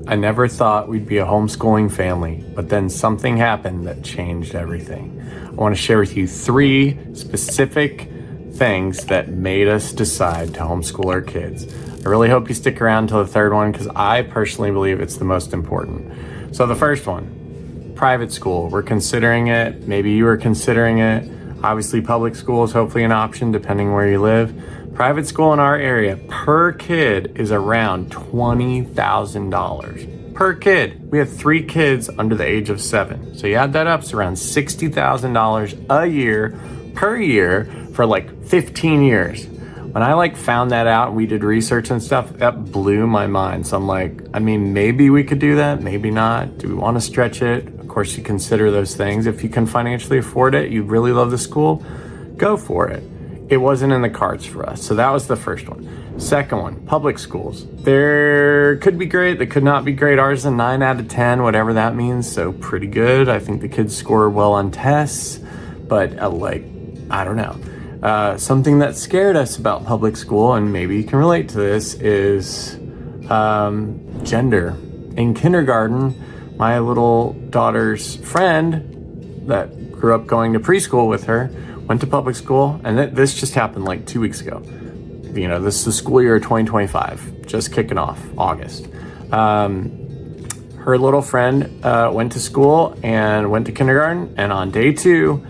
I never thought we'd be a homeschooling family, but then something happened that changed everything. I want to share with you 3 specific things that made us decide to homeschool our kids. I really hope you stick around until the third one because I personally believe it's the most important. So the first one, private school. We're considering it. Maybe you are considering it. Obviously, public school is hopefully an option depending where you live. Private school in our area per kid is around $20,000 per kid. We have 3 kids under the age of 7. So you add that up, it's around $60,000 a year per year for like 15 years. When I found that out and we did research and stuff, that blew my mind. So I'm like, I mean, maybe we could do that, maybe not. Do we want to stretch it? Of course, you consider those things. If you can financially afford it, you really love the school, go for it. It wasn't in the cards for us. So that was the first one. Second one, public schools. There could be great, they could not be great. Ours is a 9 out of 10, whatever that means. So pretty good. I think the kids score well on tests, but I don't know. Something that scared us about public school, and maybe you can relate to this, is gender. In kindergarten, my little daughter's friend that grew up going to preschool with her went to public school, and this just happened like 2 weeks ago. You know, this is the school year 2025, just kicking off, August. Her little friend went to school and went to kindergarten, and on day 2,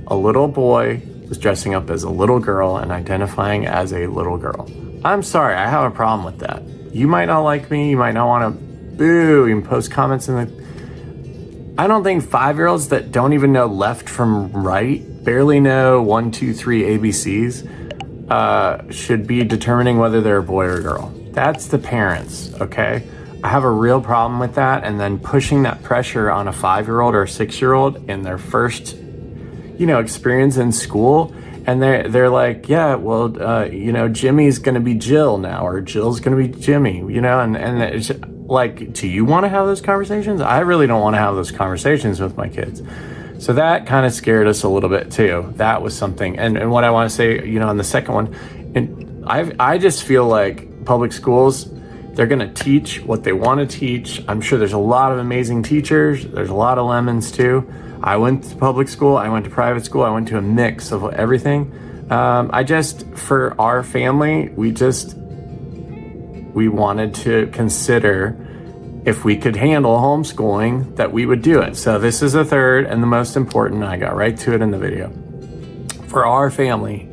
a little boy was dressing up as a little girl and identifying as a little girl. I'm sorry, I have a problem with that. You might not like me, you might not want to boo, you can post comments in the... I don't think 5-year-olds that don't even know left from right, barely know 1, 2, 3 ABCs, should be determining whether they're a boy or a girl. That's the parents, okay? I have a real problem with that, and then pushing that pressure on a 5-year-old or a 6-year-old in their first, experience in school, and they're like, yeah, well, Jimmy's gonna be Jill now, or Jill's gonna be Jimmy, and it's like, do you want to have those conversations? I really don't want to have those conversations with my kids. So that kind of scared us a little bit too. That was something. And what I want to say, on the second one, and I just feel like public schools, they're going to teach what they want to teach. I'm sure there's a lot of amazing teachers. There's a lot of lemons too. I went to public school. I went to private school. I went to a mix of everything. For our family, we wanted to consider if we could handle homeschooling, that we would do it. So this is the third and the most important. I got right to it in the video. For our family,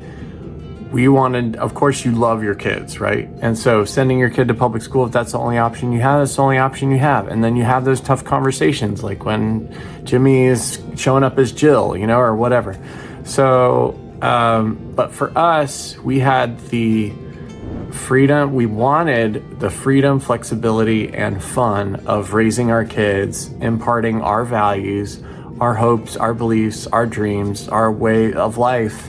we wanted, of course, you love your kids, right? And so sending your kid to public school, if that's the only option you have, that's the only option you have. And then you have those tough conversations, like when Jimmy is showing up as Jill, or whatever. So, but for us, we had the freedom. We wanted the freedom, flexibility, and fun of raising our kids, imparting our values, our hopes, our beliefs, our dreams, our way of life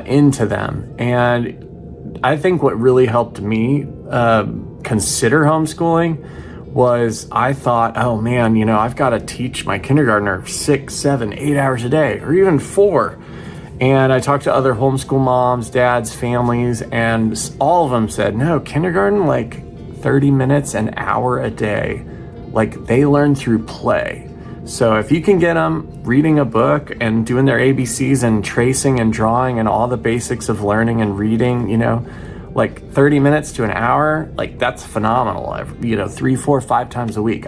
into them. And I think what really helped me consider homeschooling was I thought, oh man, I've got to teach my kindergartner 6, 7, 8 hours a day, or even 4. And I talked to other homeschool moms, dads, families, and all of them said, no, kindergarten, 30 minutes, an hour a day. They learn through play. So if you can get them reading a book and doing their ABCs and tracing and drawing and all the basics of learning and reading, 30 minutes to an hour, that's phenomenal. 3, 4, 5 times a week.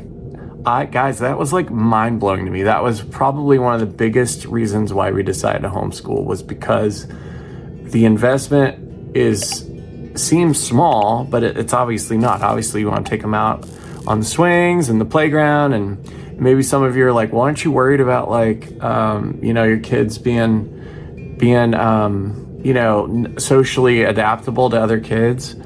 Guys, that was mind-blowing to me. That was probably one of the biggest reasons why we decided to homeschool, was because the investment seems small, but it's obviously not. Obviously, you want to take them out on the swings and the playground, and maybe some of you are like, well, aren't you worried about your kids being socially adaptable to other kids?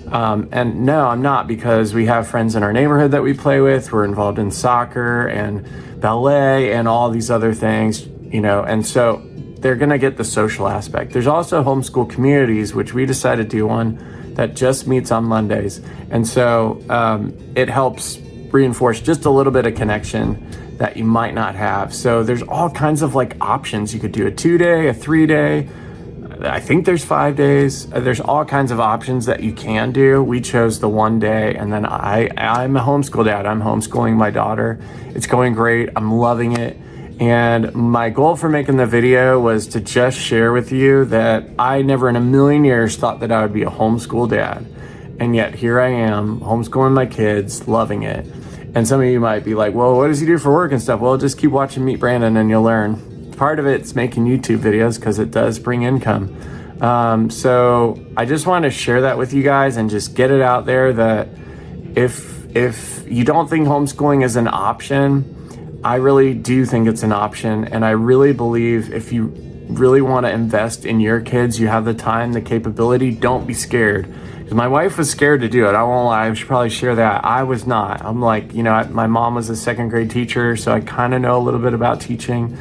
And no, I'm not, because we have friends in our neighborhood that we play with. We're involved in soccer and ballet and all these other things, and so they're going to get the social aspect. There's also homeschool communities, which we decided to do one that just meets on Mondays. And so it helps reinforce just a little bit of connection that you might not have. So there's all kinds of options. You could do a 2-day, a 3-day, I think there's 5 days. There's all kinds of options that you can do. We chose the 1 day, and then I'm a homeschool dad. I'm homeschooling my daughter. It's going great. I'm loving it. And my goal for making the video was to just share with you that I never in a million years thought that I would be a homeschool dad. And yet here I am, homeschooling my kids, loving it. And some of you might be like, well, what does he do for work and stuff? Well, just keep watching Meet Brandon and you'll learn. Part of it's making YouTube videos because it does bring income. So I just want to share that with you guys and just get it out there that if you don't think homeschooling is an option, I really do think it's an option. And I really believe if you really want to invest in your kids, you have the time, the capability, don't be scared. Because my wife was scared to do it. I won't lie, I should probably share that. I was not. I'm like, my mom was a second grade teacher, so I kind of know a little bit about teaching.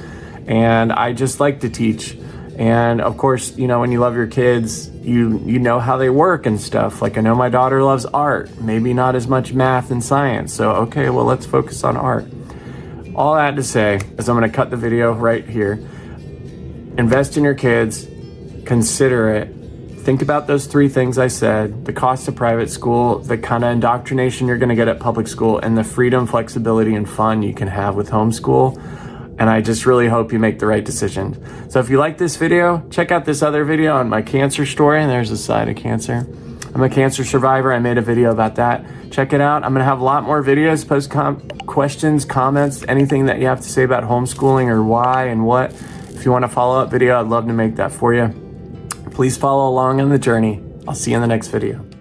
And I just like to teach. And of course, when you love your kids, you know how they work and stuff. Like I know my daughter loves art, maybe not as much math and science. So, okay, well, let's focus on art. All that to say is I'm gonna cut the video right here. Invest in your kids, consider it. Think about those 3 things I said: the cost of private school, the kind of indoctrination you're gonna get at public school, and the freedom, flexibility, and fun you can have with homeschool. And I just really hope you make the right decision. So if you like this video, check out this other video on my cancer story, and there's a side of cancer. I'm a cancer survivor. I made a video about that. Check it out. I'm gonna have a lot more videos, post questions, comments, anything that you have to say about homeschooling or why and what. If you want a follow-up video, I'd love to make that for you. Please follow along on the journey. I'll see you in the next video.